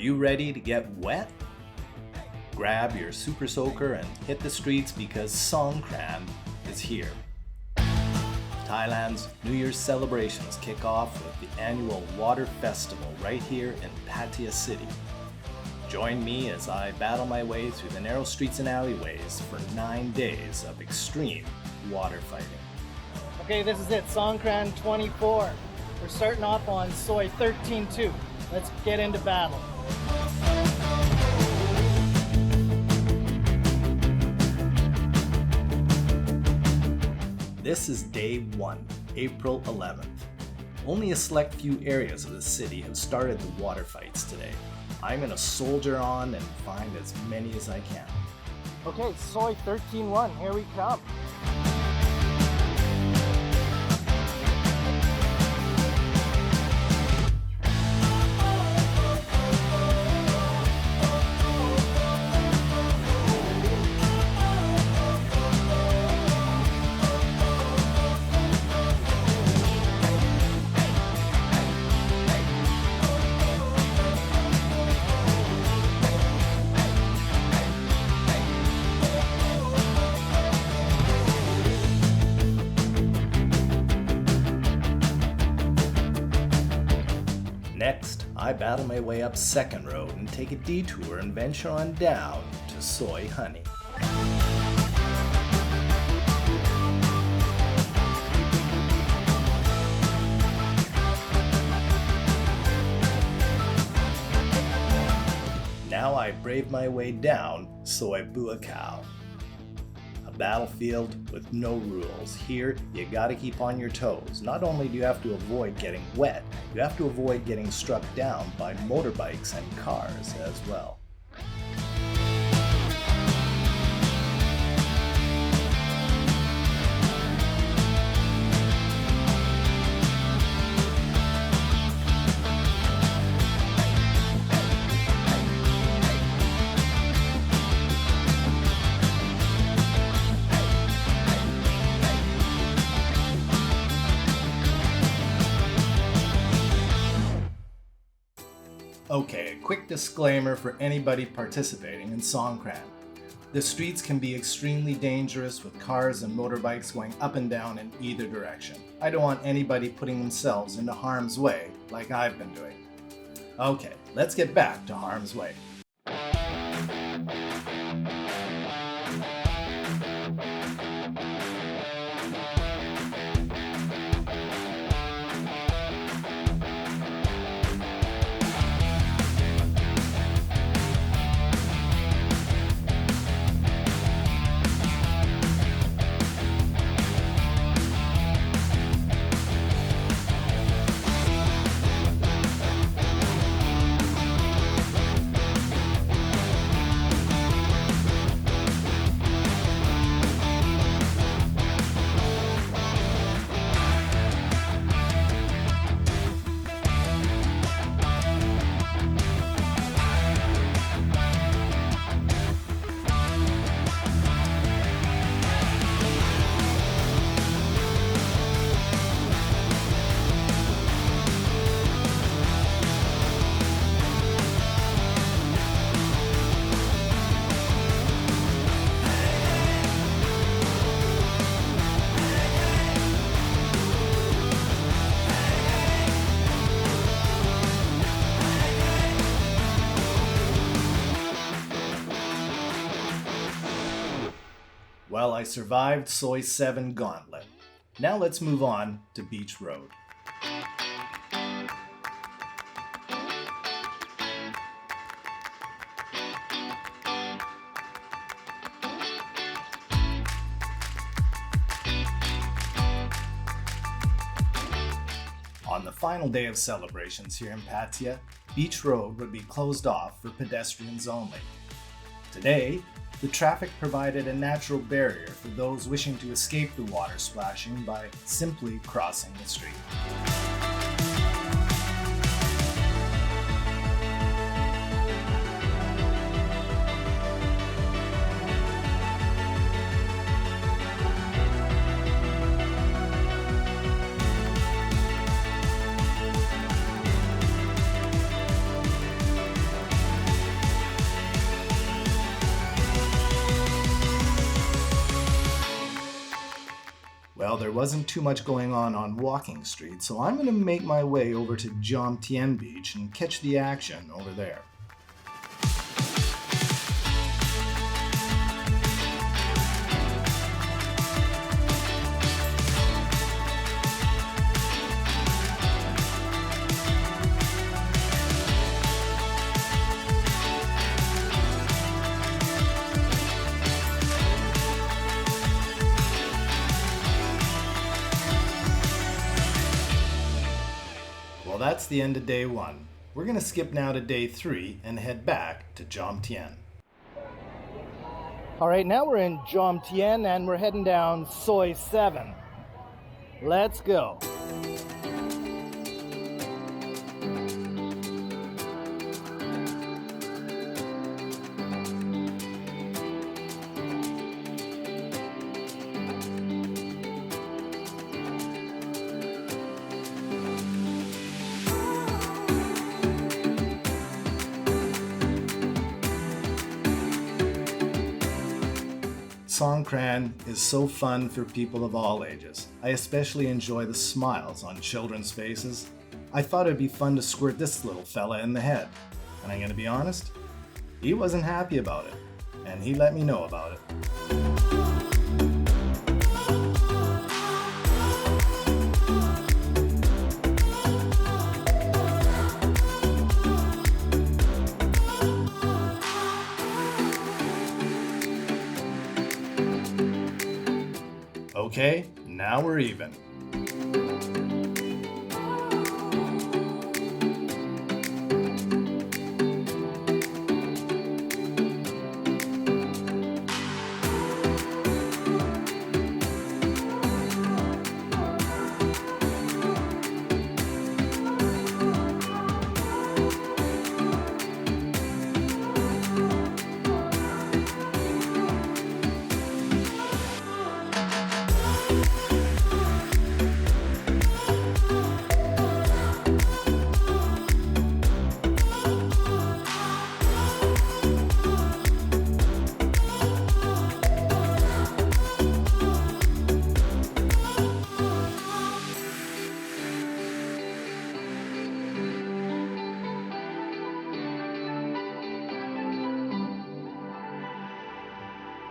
you ready to get wet? Grab your super soaker and hit the streets because Songkran is here. Thailand's New Year's celebrations kick off with the annual Water Festival right here in Pattaya City. Join me as I battle my way through the narrow streets and alleyways for 9 days of extreme water fighting. Okay, this is it, Songkran 24. We're starting off on Soi 13-2. Let's get into battle. This is day 1, April 11th. Only a select few areas of the city have started the water fights today. I'm gonna soldier on and find as many as I can. Okay, Soi 13-1, here we come. Next, I battle my way up Second Road and take a detour and venture on down to Soi Honey. Now I brave my way down Soi Buakaw. A battlefield with no rules. Here, you gotta keep on your toes. Not only do you have to avoid getting wet, you have to avoid getting struck down by motorbikes and cars as well. Okay, a quick disclaimer for anybody participating in Songkran. The streets can be extremely dangerous with cars and motorbikes going up and down in either direction. I don't want anybody putting themselves into harm's way like I've been doing. Okay, let's get back to harm's way. Well, I survived Soi 7 Gauntlet. Now let's move on to Beach Road. On the final day of celebrations here in Pattaya, Beach Road would be closed off for pedestrians only. Today, the traffic provided a natural barrier for those wishing to escape the water splashing by simply crossing the street. Well, there wasn't too much going on Walking Street, so I'm going to make my way over to Jomtien Beach and catch the action over there. Well, that's the end of day 1. We're going to skip now to day 3 and head back to Jomtien. All right, now we're in Jomtien and we're heading down Soi 7. Let's go. Songkran is so fun for people of all ages. I especially enjoy the smiles on children's faces. I thought it'd be fun to squirt this little fella in the head. And I'm gonna be honest, he wasn't happy about it. And he let me know about it. Okay, now we're even.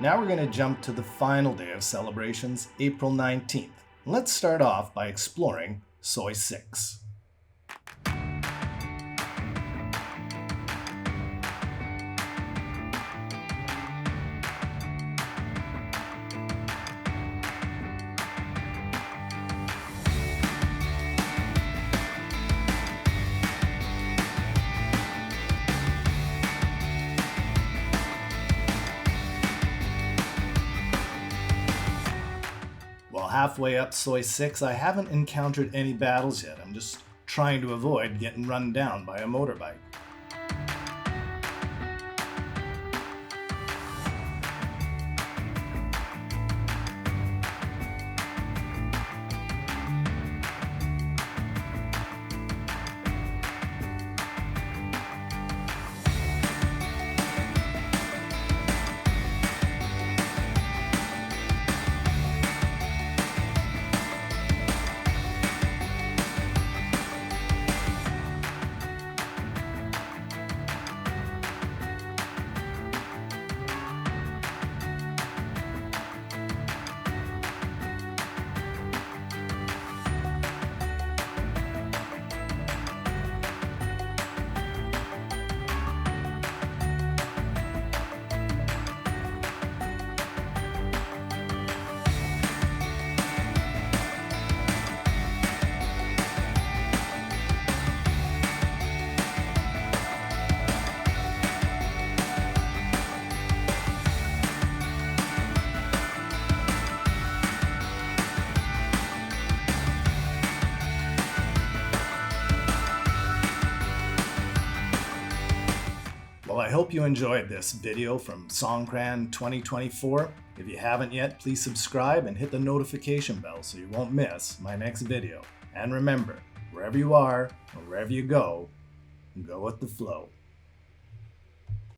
Now we're going to jump to the final day of celebrations, April 19th. Let's start off by exploring Soi 6. Well, halfway up Soi 6, I haven't encountered any battles yet. I'm just trying to avoid getting run down by a motorbike. Well, I hope you enjoyed this video from Songkran 2024. If you haven't yet, please subscribe and hit the notification bell so you won't miss my next video. And remember, wherever you are or wherever you go with the flow.